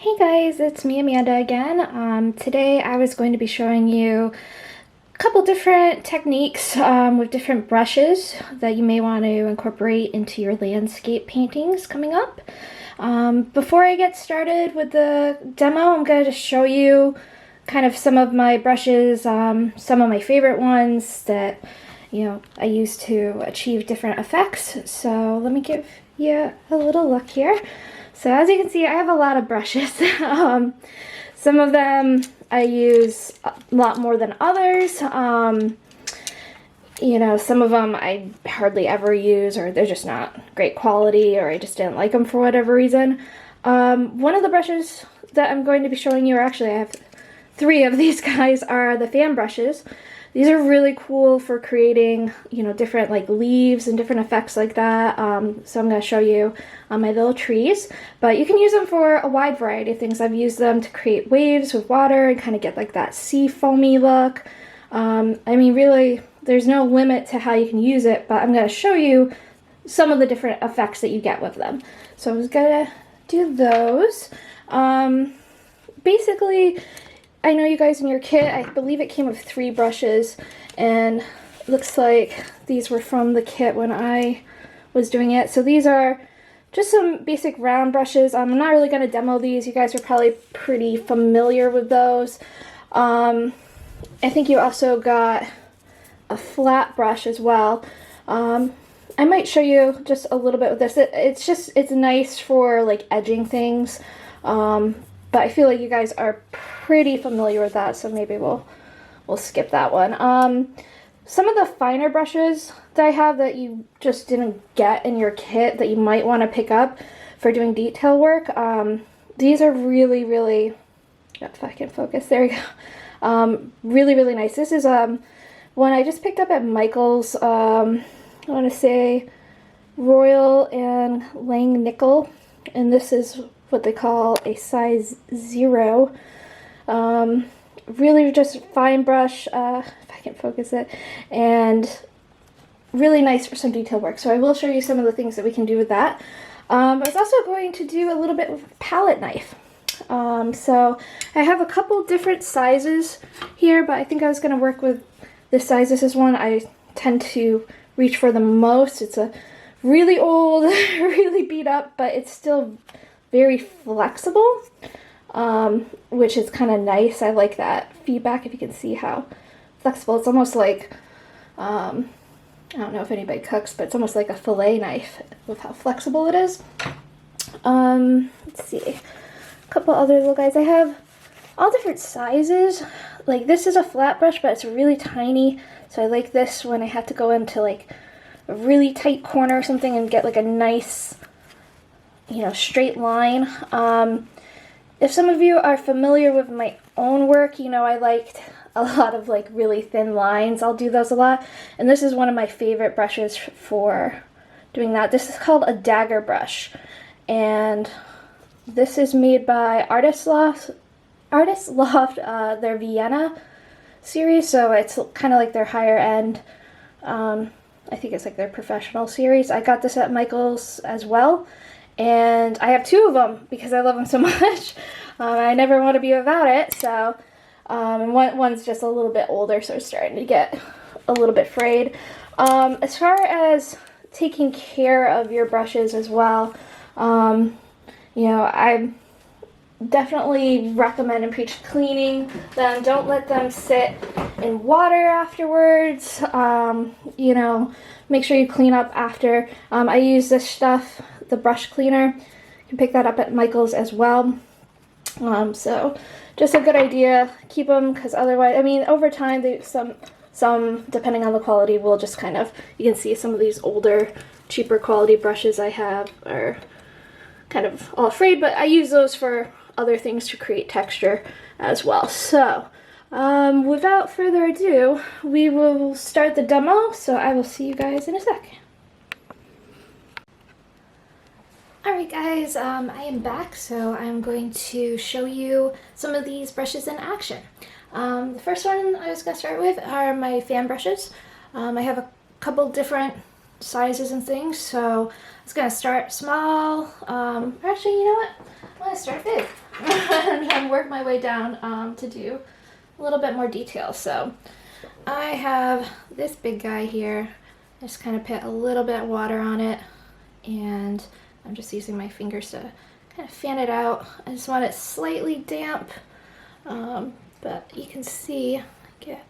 Hey guys, it's me Amanda again. Today I was going to be showing you a couple different techniques with different brushes that you may want to incorporate into your landscape paintings coming up. Before I get started with the demo, I'm going to just show you kind of some of my brushes, some of my favorite ones that I use to achieve different effects. So let me give you a little look here. So as you can see, I have a lot of brushes. Some of them I use a lot more than others. Some of them I hardly ever use, or they're just not great quality, or I just didn't like them for whatever reason. One of the brushes that I'm going to be showing you, or actually I have three of these guys, are the fan brushes. These are really cool for creating, different like leaves and different effects like that. So I'm going to show you on my little trees, but you can use them for a wide variety of things. I've used them to create waves with water and kind of get like that sea foamy look. Really, there's no limit to how you can use it, but I'm going to show you some of the different effects that you get with them. So I'm just going to do those. Basically, I know you guys in your kit, I believe it came with 3 brushes, and it looks like these were from the kit when I was doing it. So these are just some basic round brushes. I'm not really going to demo these. You guys are probably pretty familiar with those. I think you also got a flat brush as well. I might show you just a little bit with this. It's nice for like edging things. But I feel like you guys are pretty familiar with that, so maybe we'll skip that one. Some of the finer brushes that I have that you just didn't get in your kit that you might want to pick up for doing detail work, these are really, really, if I can focus, there we go. Really, really nice. This is one I just picked up at Michael's, I want to say Royal and Lang Nickel, and this is what they call a size 0. Really just fine brush, if I can focus it, and really nice for some detail work. So I will show you some of the things that we can do with that. I was also going to do a little bit with a palette knife. So I have a couple different sizes here, but I think I was going to work with this size. This is one I tend to reach for the most. It's a really old, really beat up, but it's still very flexible, which is kind of nice. I like that feedback. If you can see how flexible, it's almost like, I don't know if anybody cooks, but it's almost like a fillet knife with how flexible it is. Let's see, a couple other little guys. I have all different sizes. Like this is a flat brush, but it's really tiny, so I like this when I have to go into like a really tight corner or something and get like a nice straight line. If some of you are familiar with my own work, I liked a lot of like really thin lines. I'll do those a lot, and this is one of my favorite brushes for doing that. This is called a dagger brush, and this is made by Artist Loft, their Vienna series, so it's kind of like their higher end. I think it's like their professional series. I got this at Michael's as well. And I have 2 of them because I love them so much. I never want to be without it. So, one's just a little bit older, so it's starting to get a little bit frayed. As far as taking care of your brushes as well, I definitely recommend and preach cleaning them. Don't let them sit in water afterwards. Make sure you clean up after. I use this stuff, the brush cleaner. You can pick that up at Michael's as well. So just a good idea. Keep them, because otherwise, over time, some depending on the quality will just kind of, you can see some of these older, cheaper quality brushes I have are kind of all frayed, but I use those for other things to create texture as well. So without further ado, we will start the demo, so I will see you guys in a sec. Alright guys, I am back, so I'm going to show you some of these brushes in action. The first one I was going to start with are my fan brushes. I have a couple different sizes and things, so I was going to start small. Actually, you know what? I'm going to start big. and then work my way down to do a little bit more detail. So I have this big guy here. I just kind of put a little bit of water on it, and I'm just using my fingers to kind of fan it out. I just want it slightly damp, but you can see I get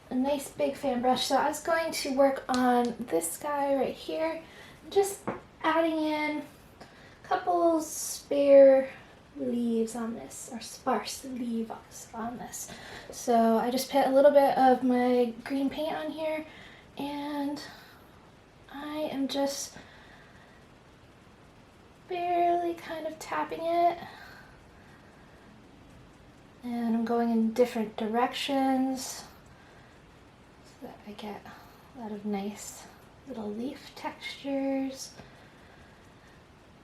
a nice big fan brush. So I was going to work on this guy right here, just adding in a couple spare leaves on this, or sparse leaves on this. So I just put a little bit of my green paint on here, and I am just barely kind of tapping it, and I'm going in different directions so that I get a lot of nice little leaf textures.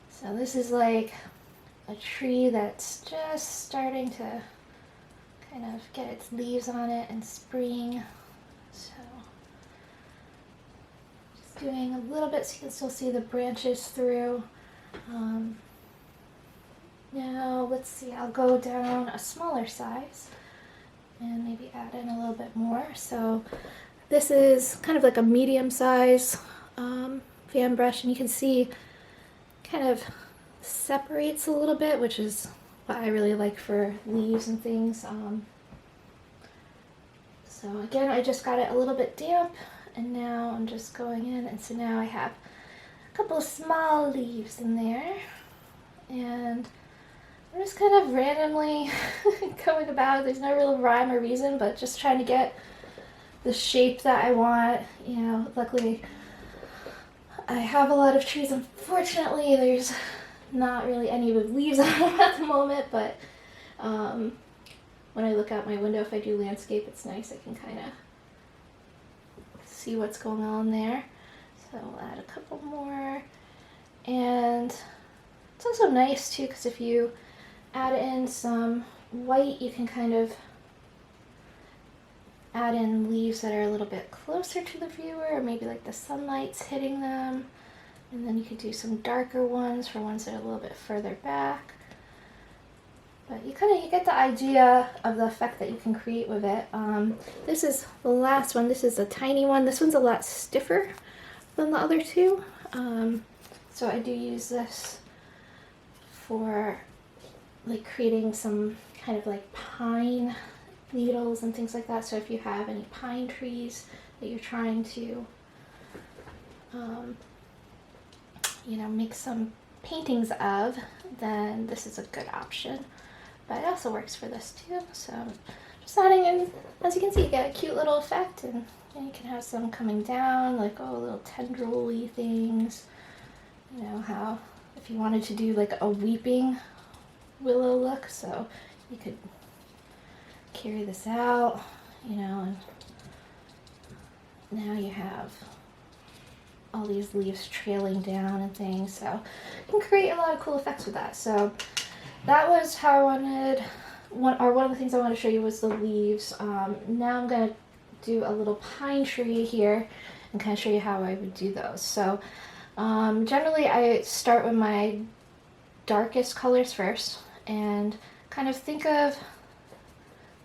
So this is like a tree that's just starting to kind of get its leaves on it in spring. So just doing a little bit so you can still see the branches through. Now let's see, I'll go down a smaller size and maybe add in a little bit more. So this is kind of like a medium size fan brush, and you can see kind of separates a little bit, which is what I really like for leaves and things. So again, I just got it a little bit damp, and now I'm just going in, and so now I have a couple of small leaves in there, and I'm just kind of randomly going about. There's no real rhyme or reason, but just trying to get the shape that I want. You know, luckily I have a lot of trees. Unfortunately, there's not really any with leaves on them at the moment, but when I look out my window, if I do landscape, it's nice. I can kind of see what's going on there. So I'll add a couple more. And it's also nice too, because if you add in some white, you can kind of add in leaves that are a little bit closer to the viewer, or maybe like the sunlight's hitting them. And then you could do some darker ones for ones that are a little bit further back. But you get the idea of the effect that you can create with it. This is the last one. This is a tiny one. This one's a lot stiffer than the other two. So I do use this for like creating some kind of like pine needles and things like that. So if you have any pine trees that you're trying to make some paintings of, then this is a good option. But it also works for this too. So just adding in, as you can see, you get a cute little effect, and you can have some coming down, like little tendril-y things. You know how if you wanted to do like a weeping willow look, so you could carry this out, and now you have all these leaves trailing down and things, so you can create a lot of cool effects with that. So that was how I wanted, one of the things I wanted to show you was the leaves. Now I'm going to do a little pine tree here and kind of show you how I would do those. So generally I start with my darkest colors first and kind of think of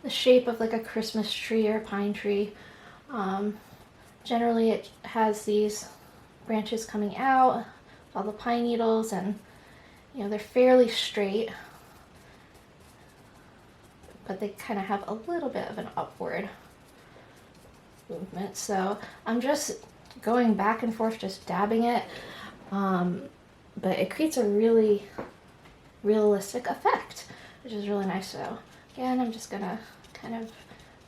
the shape of like a Christmas tree or a pine tree. Generally it has these branches coming out, all the pine needles, and they're fairly straight, but they kind of have a little bit of an upward movement. So I'm just going back and forth, just dabbing it, but it creates a really realistic effect, which is really nice. So again, I'm just gonna kind of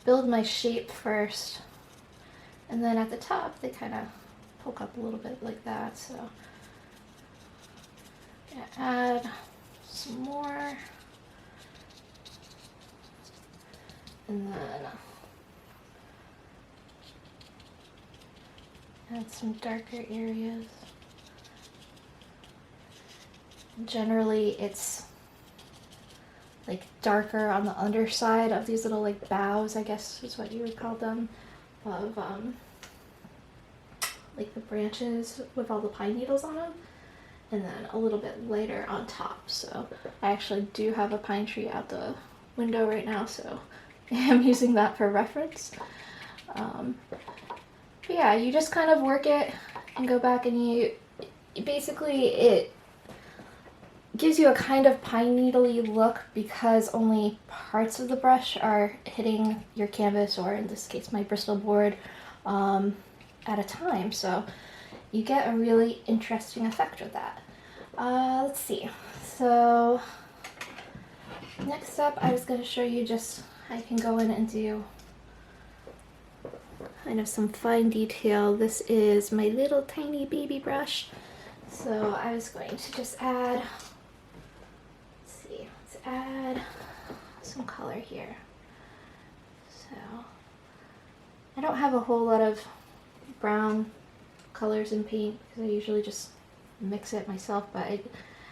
build my shape first, and then at the top they kind of poke up a little bit like that. So I'm gonna add some more, and then add some darker areas. Generally it's like darker on the underside of these little like boughs, I guess is what you would call them, of like the branches with all the pine needles on them. and then a little bit lighter on top. So I actually do have a pine tree out the window right now, so I'm using that for reference. But yeah, you just kind of work it and go back, and you basically, it gives you a kind of pine needle-y look because only parts of the brush are hitting your canvas, or in this case my Bristol board, at a time. So you get a really interesting effect with that. Let's see. So next up, I was going to show you just how you can go in and do kind of some fine detail. This is my little tiny baby brush. So I was going to just add, let's add some color here. So I don't have a whole lot of brown colors in paint because I usually just mix it myself, but I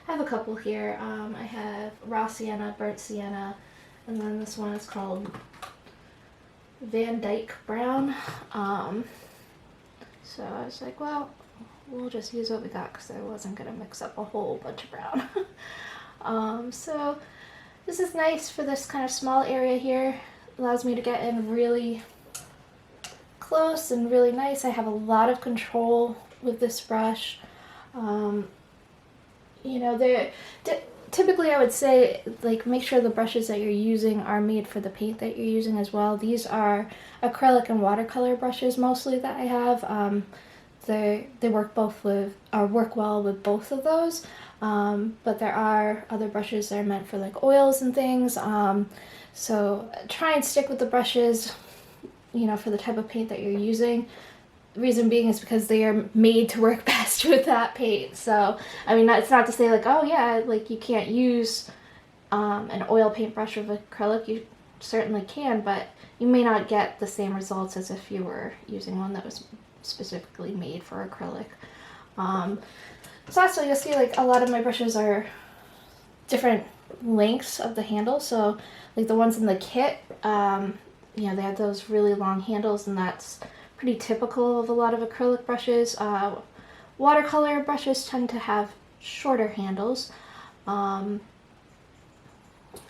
have a couple here. I have raw sienna, burnt sienna, and then this one is called Van Dyke Brown. So I was like, well, we'll just use what we got because I wasn't going to mix up a whole bunch of brown. So this is nice for this kind of small area here. Allows me to get in really close and really nice. I have a lot of control with this brush. You know, typically I would say, like, make sure the brushes that you're using are made for the paint that you're using as well. These are acrylic and watercolor brushes mostly that I have. They work work well with both of those. But there are other brushes that are meant for like oils and things. So try and stick with the brushes, you know, for the type of paint that you're using. Reason being is because they are made to work best with that paint. So, I mean, it's not to say like, oh yeah, like you can't use an oil paintbrush with acrylic. You certainly can, but you may not get the same results as if you were using one that was specifically made for acrylic. So also you'll see like a lot of my brushes are different lengths of the handle. So like the ones in the kit, you know, they have those really long handles, and that's pretty typical of a lot of acrylic brushes. Watercolor brushes tend to have shorter handles. I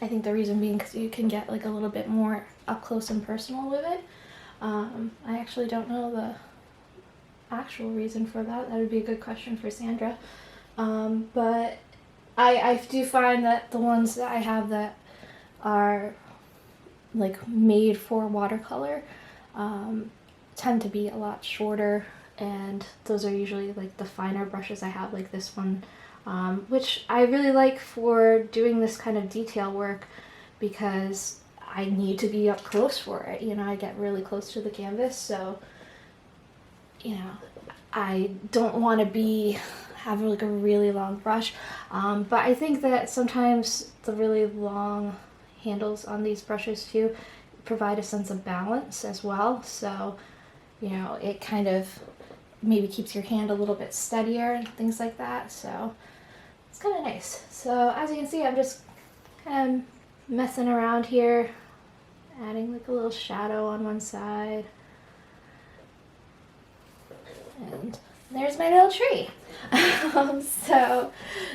think the reason being because you can get like a little bit more up close and personal with it. I actually don't know the actual reason for that. That would be a good question for Sandra. But I do find that the ones that I have that are like made for watercolor tend to be a lot shorter, and those are usually like the finer brushes I have, like this one, which I really like for doing this kind of detail work because I need to be up close for it. You know, I get really close to the canvas, so you know, I don't want to have like a really long brush, but I think that sometimes the really long handles on these brushes too provide a sense of balance as well. So, you know, it kind of maybe keeps your hand a little bit steadier and things like that. So it's kind of nice. So as you can see, I'm just kind of messing around here, adding like a little shadow on one side. And there's my little tree. So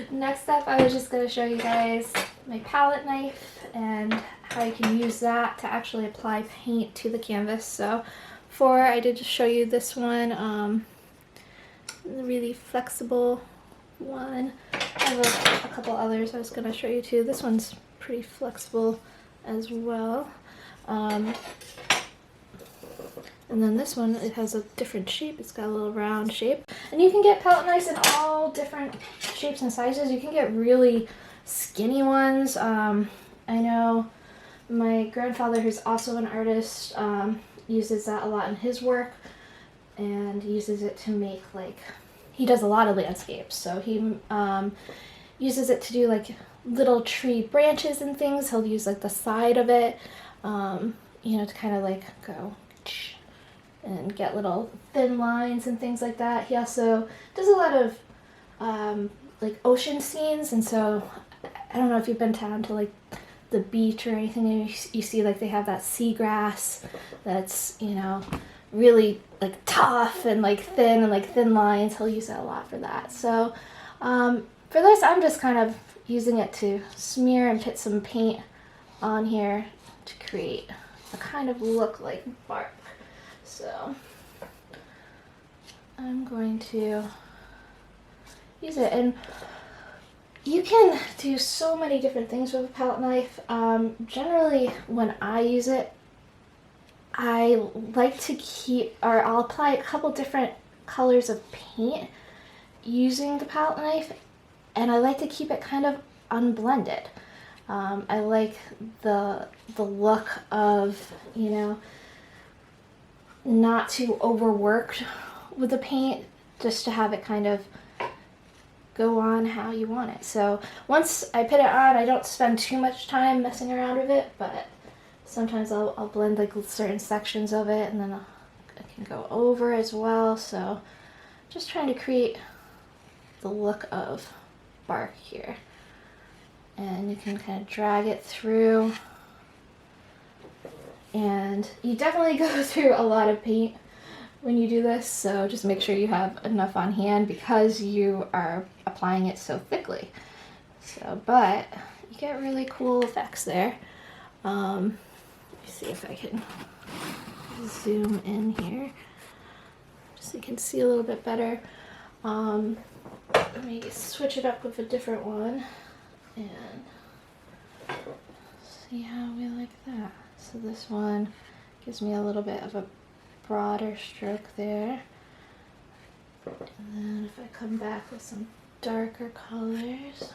next up, I was just going to show you guys my palette knife and how you can use that to actually apply paint to the canvas. So before I did just show you this one, the really flexible one. I have a couple others I was going to show you too. This one's pretty flexible as well. And then this one, it has a different shape. It's got a little round shape. And you can get palette knives in all different shapes and sizes. You can get really skinny ones. I know my grandfather, who's also an artist, uses that a lot in his work, and uses it to make, like, he does a lot of landscapes. So he uses it to do like little tree branches and things. He'll use like the side of it, you know, to kind of like go and get little thin lines and things like that. He also does a lot of like ocean scenes, and so I don't know if you've been down to like the beach or anything, and you see like they have that seagrass that's, you know, really like tough and like thin lines. He'll use that a lot for that. So For this, I'm just kind of using it to smear and put some paint on here to create a kind of look like bark. So I'm going to use it, and you can do so many different things with a palette knife. Generally, when I use it, I like to keep, or I'll apply a couple different colors of paint using the palette knife, and I like to keep it kind of unblended. I like the look of, you know, not too overworked with the paint, just to have it kind of go on how you want it. So once I put it on, I don't spend too much time messing around with it, but sometimes I'll blend like certain sections of it, and then I can go over as well. So just trying to create the look of bark here. And you can kind of drag it through, and you definitely go through a lot of paint when you do this, so just make sure you have enough on hand because you are applying it so thickly. So, but you get really cool effects there. Let me see if I can zoom in here just so you can see a little bit better. Let me switch it up with a different one and see how we like that. So this one gives me a little bit of a broader stroke there. And then if I come back with some darker colors.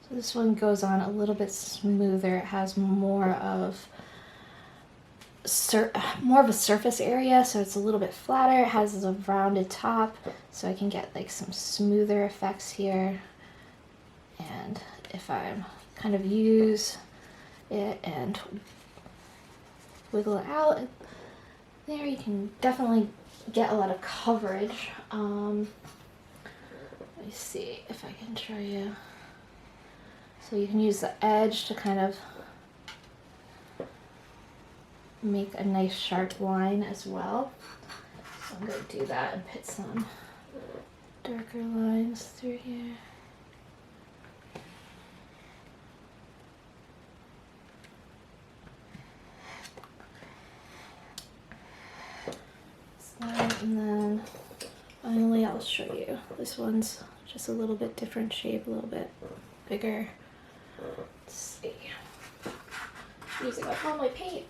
So this one goes on a little bit smoother. It has more of a surface area, so it's a little bit flatter. It has a rounded top, so I can get like some smoother effects here. And if I kind of use it and wiggle it out there, you can definitely get a lot of coverage. Let me see if I can show you. So you can use the edge to kind of make a nice sharp line as well. So I'm going to do that and put some darker lines through here. And then finally I'll show you. This one's just a little bit different shape, a little bit bigger. Let's see. Using up all my paint.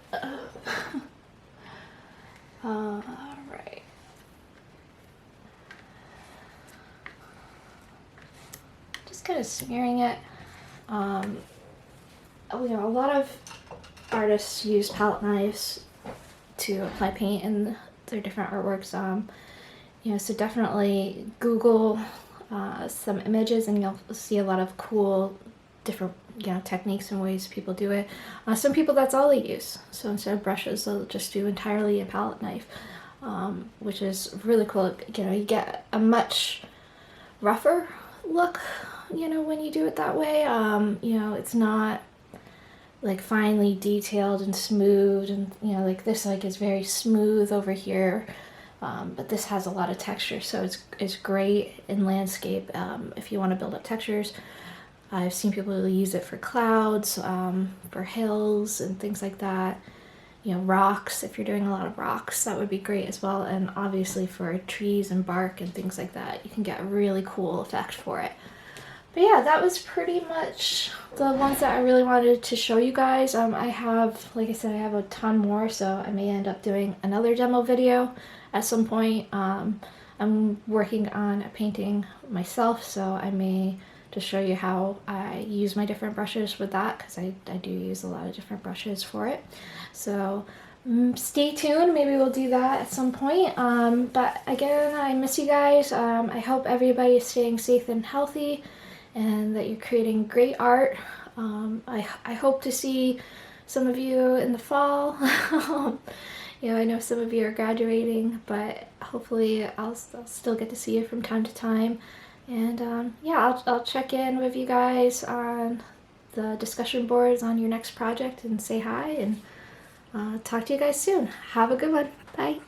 Alright. Just kind of smearing it. You know, a lot of artists use palette knives to apply paint in their different artworks. You know, so definitely Google some images and you'll see a lot of cool different, you know, techniques and ways people do it. Some people, that's all they use. So instead of brushes, they'll just do entirely a palette knife, which is really cool. You know, you get a much rougher look, you know, when you do it that way. You know, it's not like finely detailed and smooth, and you know, like this like is very smooth over here, but this has a lot of texture, so it's great in landscape if you want to build up textures. I've seen people use it for clouds, for hills and things like that. You know, rocks, if you're doing a lot of rocks, that would be great as well. And obviously for trees and bark and things like that, you can get a really cool effect for it. But yeah, that was pretty much the ones that I really wanted to show you guys. I have, like I said, I have a ton more, so I may end up doing another demo video at some point. I'm working on a painting myself, so I may just show you how I use my different brushes with that, because I do use a lot of different brushes for it. So stay tuned, maybe we'll do that at some point. But again, I miss you guys. I hope everybody is staying safe and healthy, and that you're creating great art. I hope to see some of you in the fall. You know, I know some of you are graduating, but hopefully I'll still get to see you from time to time. And yeah, I'll check in with you guys on the discussion boards on your next project and say hi, and talk to you guys soon. Have a good one. Bye.